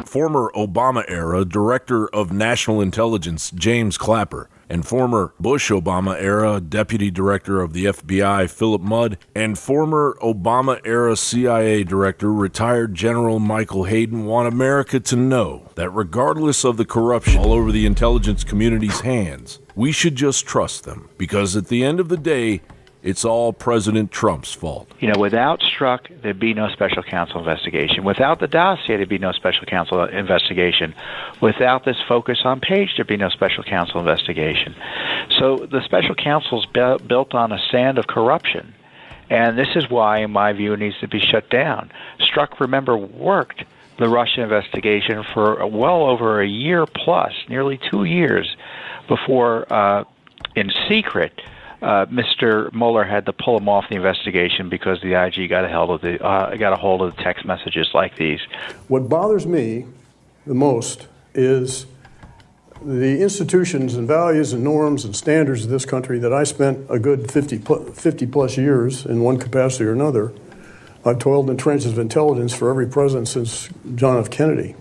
Former Obama-era Director of National Intelligence James Clapper, and former Bush-Obama-era Deputy Director of the FBI Philip Mudd, and former Obama-era CIA Director retired General Michael Hayden want America to know that regardless of the corruption all over the intelligence community's hands, we should just trust them, because at the end of the day, it's all President Trump's fault. Without Strzok, there'd be no special counsel investigation. Without the dossier, there'd be no special counsel investigation. Without this focus on Page, there'd be no special counsel investigation. So the special counsel's built on a sand of corruption. And this is why, in my view, it needs to be shut down. Strzok, remember, worked the Russia investigation for well over a year plus, nearly 2 years, before, in secret, Mr. Mueller had to pull him off the investigation because the IG got a hold of the text messages like these. What bothers me the most is the institutions and values and norms and standards of this country that I spent a good 50 plus years in one capacity or another. I've toiled in trenches of intelligence for every president since John F. Kennedy.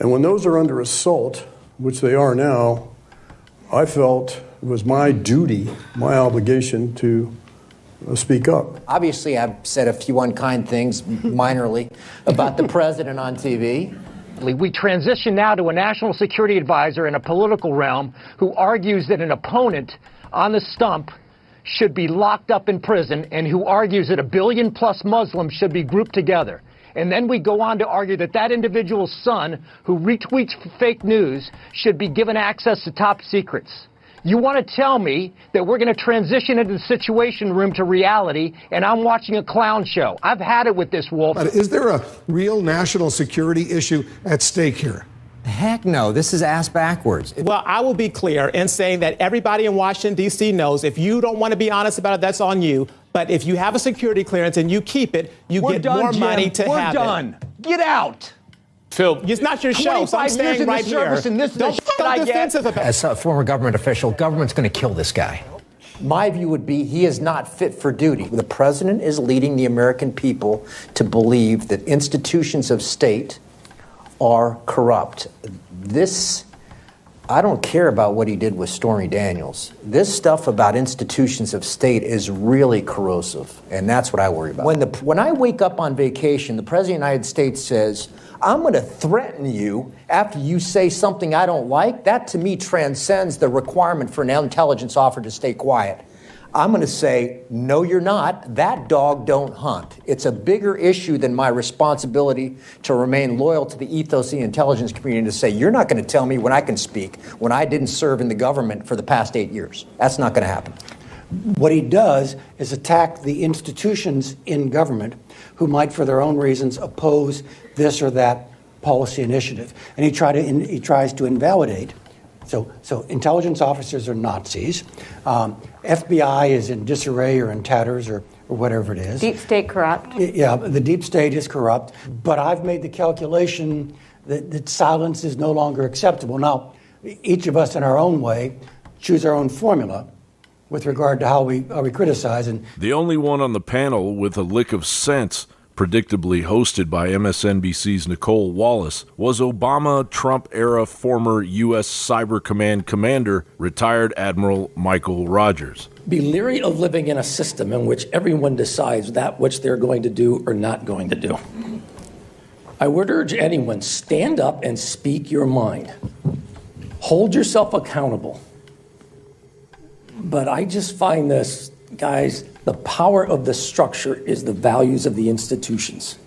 And when those are under assault, which they are now, I felt it was my duty, my obligation to speak up. Obviously, I've said a few unkind things minorly about the president on TV. We transition now to a national security advisor in a political realm who argues that an opponent on the stump should be locked up in prison and who argues that 1 billion plus Muslims should be grouped together. And then we go on to argue that that individual's son who retweets fake news should be given access to top secrets. You want to tell me that we're going to transition into the Situation Room to reality, and I'm watching a clown show. I've had it with this, Wolf. But is there a real national security issue at stake here? Heck no, this is ass backwards. Well, I will be clear in saying that everybody in Washington, D.C. knows if you don't want to be honest about it, that's on you. But if you have a security clearance and you keep it, you get more money to have it. We're done. Get out. Phil, it's not your show, so I'm staying right here. And this Don't get defensive about it. As a former government official, government's going to kill this guy. My view would be he is not fit for duty. The president is leading the American people to believe that institutions of state are corrupt. I don't care about what he did with Stormy Daniels. This stuff about institutions of state is really corrosive, and that's what I worry about. When I wake up on vacation, the President of the United States says, I'm going to threaten you after you say something I don't like. That, to me, transcends the requirement for an intelligence officer to stay quiet. I'm going to say, no, you're not. That dog don't hunt. It's a bigger issue than my responsibility to remain loyal to the ethos of the intelligence community to say, you're not going to tell me when I can speak when I didn't serve in the government for the past 8 years. That's not going to happen. What he does is attack the institutions in government who might, for their own reasons, oppose this or that policy initiative. And he tries to invalidate. So intelligence officers are Nazis. FBI is in disarray or in tatters or whatever it is. Deep state corrupt. Yeah, the deep state is corrupt. But I've made the calculation that silence is no longer acceptable. Now, each of us in our own way choose our own formula with regard to how we criticize. And the only one on the panel with a lick of sense, predictably hosted by MSNBC's Nicole Wallace, was Obama-Trump-era former U.S. Cyber Command commander, retired Admiral Michael Rogers. Be leery of living in a system in which everyone decides that which they're going to do or not going to do. I would urge anyone, stand up and speak your mind. Hold yourself accountable. But I just find this, guys, the power of the structure is the values of the institutions.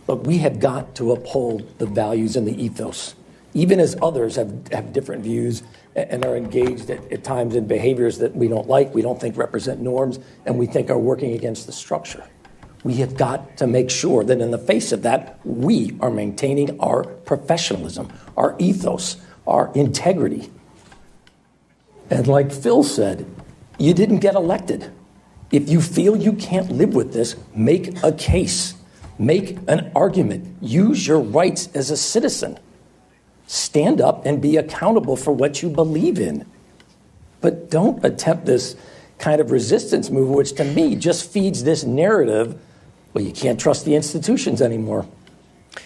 But we have got to uphold the values and the ethos, even as others have different views and are engaged at times in behaviors that we don't like, we don't think represent norms, and we think are working against the structure. We have got to make sure that in the face of that, we are maintaining our professionalism, our ethos, our integrity. And like Phil said, you didn't get elected. If you feel you can't live with this, make a case. Make an argument. Use your rights as a citizen. Stand up and be accountable for what you believe in. But don't attempt this kind of resistance move, which to me just feeds this narrative, well, you can't trust the institutions anymore.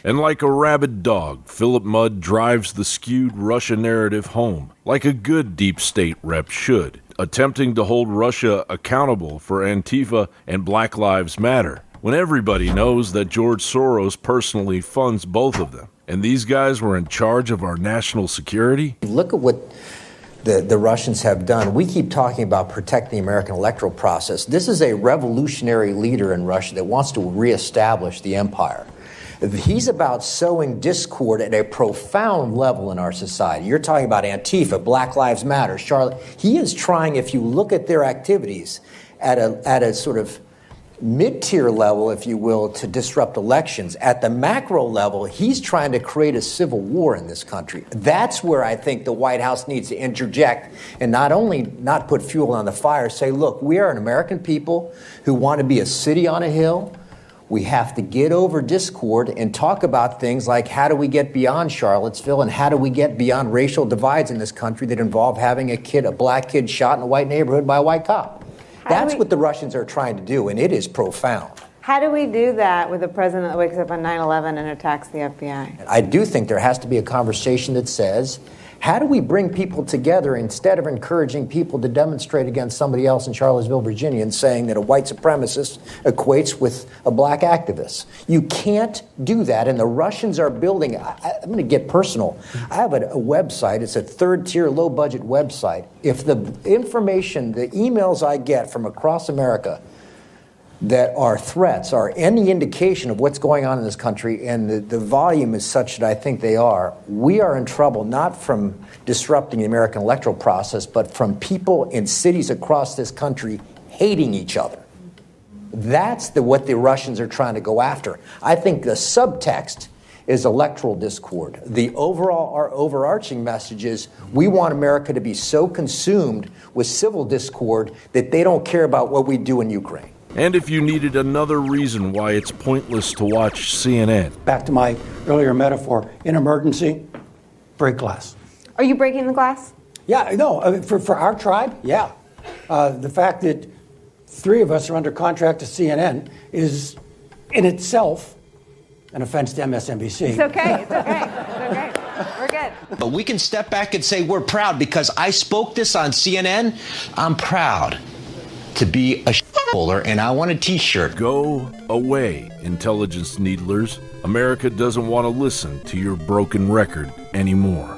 And like a rabid dog, Philip Mudd drives the skewed Russia narrative home, like a good deep state rep should, attempting to hold Russia accountable for Antifa and Black Lives Matter, when everybody knows that George Soros personally funds both of them. And these guys were in charge of our national security? Look at what the Russians have done. We keep talking about protecting the American electoral process. This is a revolutionary leader in Russia that wants to reestablish the empire. He's about sowing discord at a profound level in our society. You're talking about Antifa, Black Lives Matter, Charlotte. He is trying, if you look at their activities, at a sort of mid-tier level, if you will, to disrupt elections. At the macro level, he's trying to create a civil war in this country. That's where I think the White House needs to interject and not only not put fuel on the fire, say, look, we are an American people who want to be a city on a hill. We have to get over discord and talk about things like how do we get beyond Charlottesville and how do we get beyond racial divides in this country that involve having a black kid shot in a white neighborhood by a white cop. That's what the Russians are trying to do, and it is profound. How do we do that with a president that wakes up on 9/11 and attacks the FBI? I do think there has to be a conversation that says, how do we bring people together instead of encouraging people to demonstrate against somebody else in Charlottesville, Virginia, and saying that a white supremacist equates with a black activist? You can't do that, and the Russians are building. I'm going to get personal. I have a website. It's a third-tier, low-budget website. If the information, the emails I get from across America that are threats are any indication of what's going on in this country, and the volume is such that I think they are, we are in trouble not from disrupting the American electoral process, but from people in cities across this country hating each other. That's what the Russians are trying to go after. I think the subtext is electoral discord. Our overarching message is we want America to be so consumed with civil discord that they don't care about what we do in Ukraine. And if you needed another reason why it's pointless to watch CNN. Back to my earlier metaphor, in emergency, break glass. Are you breaking the glass? Yeah, no, for our tribe, yeah. The fact that 3 of us are under contract to CNN is in itself an offense to MSNBC. It's okay, it's okay, it's okay. We're good. But we can step back and say we're proud because I spoke this on CNN. I'm proud to be a holder, and I want a T-shirt. Go away, intelligence needlers. America doesn't want to listen to your broken record anymore.